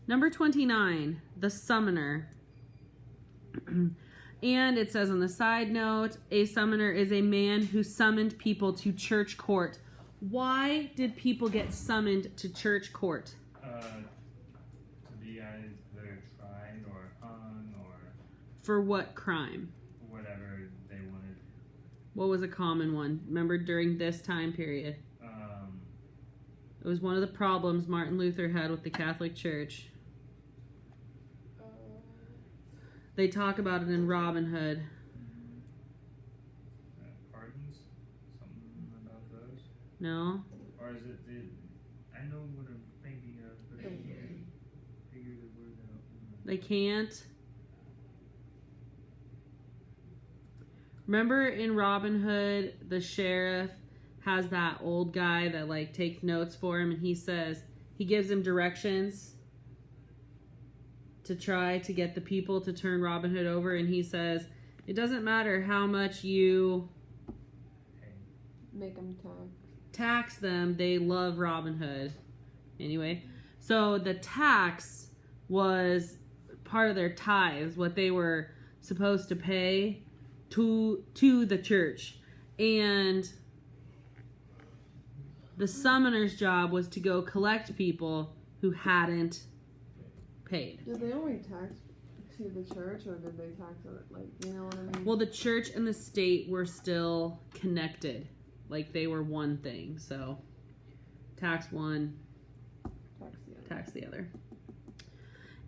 Number 29, the summoner. And it says on the side note, a summoner is a man who summoned people to church court. Why did people get summoned to church court? To be either tried or hung or... For what crime? Whatever they wanted. What was a common one? Remember during this time period? It was one of the problems Martin Luther had with the Catholic Church. They talk about it in Robin Hood. Pardons? Something about those? No? Or is it the... I know what I'm thinking of, but I can't figure the word out. They can't? Remember in Robin Hood, the sheriff has that old guy that like takes notes for him, and he gives him directions to try to get the people to turn Robin Hood over, and he says, it doesn't matter how much you make them tax them, they love Robin Hood. Anyway, so the tax was part of their tithes, what they were supposed to pay to the church. And the summoner's job was to go collect people who hadn't paid. Did they only tax to the church, or did they tax it, like, you know what I mean? Well, the church and the state were still connected. Like, they were one thing. So, tax one, tax the other.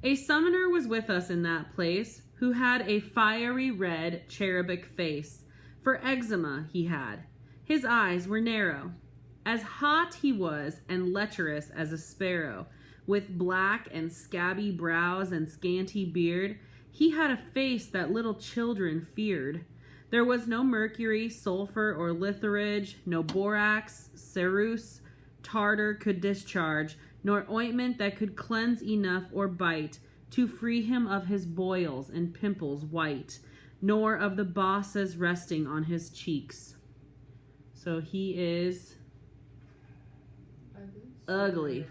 A summoner was with us in that place, who had a fiery red cherubic face. For eczema he had. His eyes were narrow. As hot he was, and lecherous as a sparrow. With black and scabby brows and scanty beard, he had a face that little children feared. There was no mercury, sulfur, or litharge, no borax, ceruse, tartar could discharge, nor ointment that could cleanse enough or bite to free him of his boils and pimples white, nor of the bosses resting on his cheeks. So he is ugly.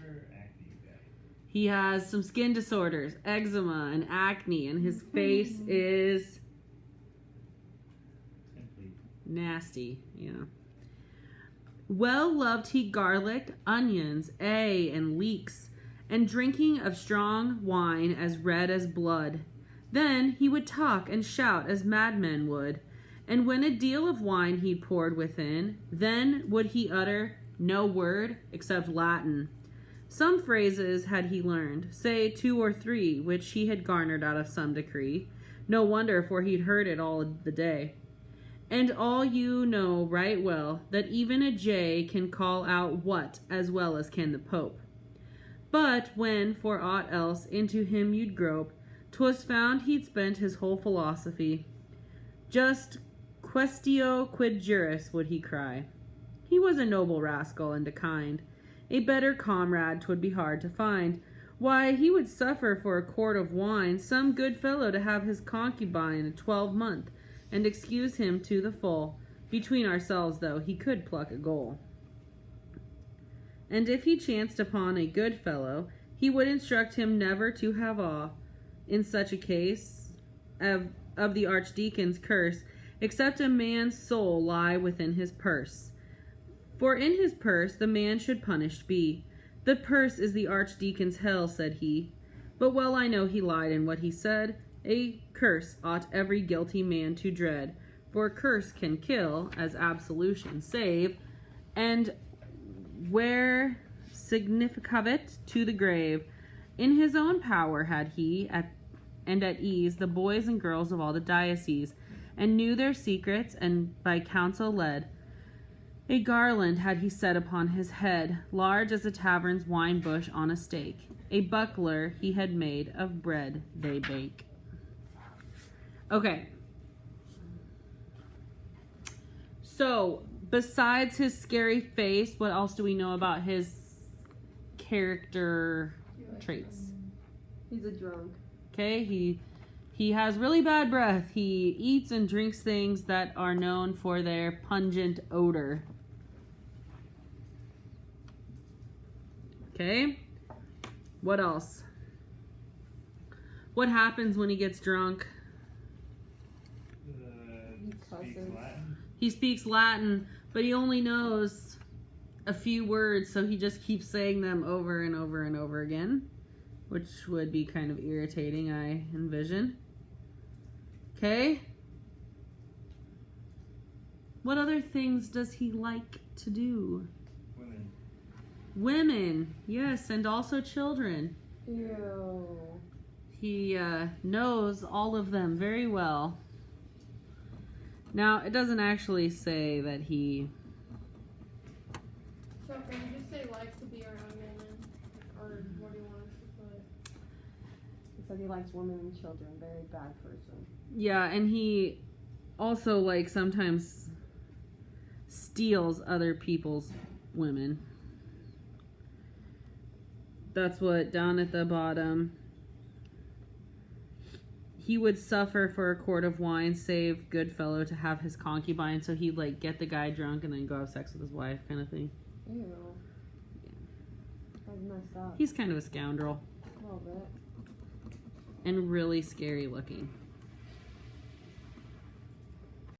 He has some skin disorders, eczema and acne, and his face is nasty. Yeah. Well loved he garlic, onions, and leeks, and drinking of strong wine as red as blood. Then he would talk and shout as madmen would, and when a deal of wine he poured within, then would he utter no word except Latin. Some phrases had he learned, say 2 or 3, which he had garnered out of some decree. No wonder, for he'd heard it all the day. And all you know right well that even a jay can call out what as well as can the Pope. But when, for aught else, into him you'd grope, 'twas found he'd spent his whole philosophy. Just quaestio quid juris, would he cry. He was a noble rascal and a kind. A better comrade 'twould be hard to find. Why, he would suffer for a quart of wine some good fellow to have his concubine a 12-month, and excuse him to the full. Between ourselves, though, he could pluck a goal. And if he chanced upon a good fellow, he would instruct him never to have awe, in such a case, of the archdeacon's curse, except a man's soul lie within his purse. For in his purse the man should punished be. The purse is the archdeacon's hell, said he. But well I know he lied in what he said. A curse ought every guilty man to dread. For a curse can kill, as absolution save, and where significavit to the grave. In his own power had he, and at ease, the boys and girls of all the diocese, and knew their secrets, and by counsel led. A garland had he set upon his head, large as a tavern's wine bush on a stake. A buckler he had made of bread they bake. Okay. So, besides his scary face, what else do we know about his character traits? He's a drunk. Okay, he has really bad breath. He eats and drinks things that are known for their pungent odor. Okay, what else? What happens when he gets drunk? Speaks cusses. Latin. He speaks Latin, but he only knows a few words, so he just keeps saying them over and over and over again, which would be kind of irritating, I envision. Okay? What other things does he like to do? Women. Women, yes, and also children. Ew. He knows all of them very well. Now, it doesn't actually say that he... So can you just say likes to be around women? Or what do you want us to put? He said he likes women and children. Very bad person. Yeah, and he also, like, sometimes steals other people's women. That's what, down at the bottom... He would suffer for a quart of wine, save Goodfellow to have his concubine. So he'd like get the guy drunk and then go have sex with his wife, kind of thing. Ew. That's messed up. He's kind of a scoundrel A little bit. and really scary looking.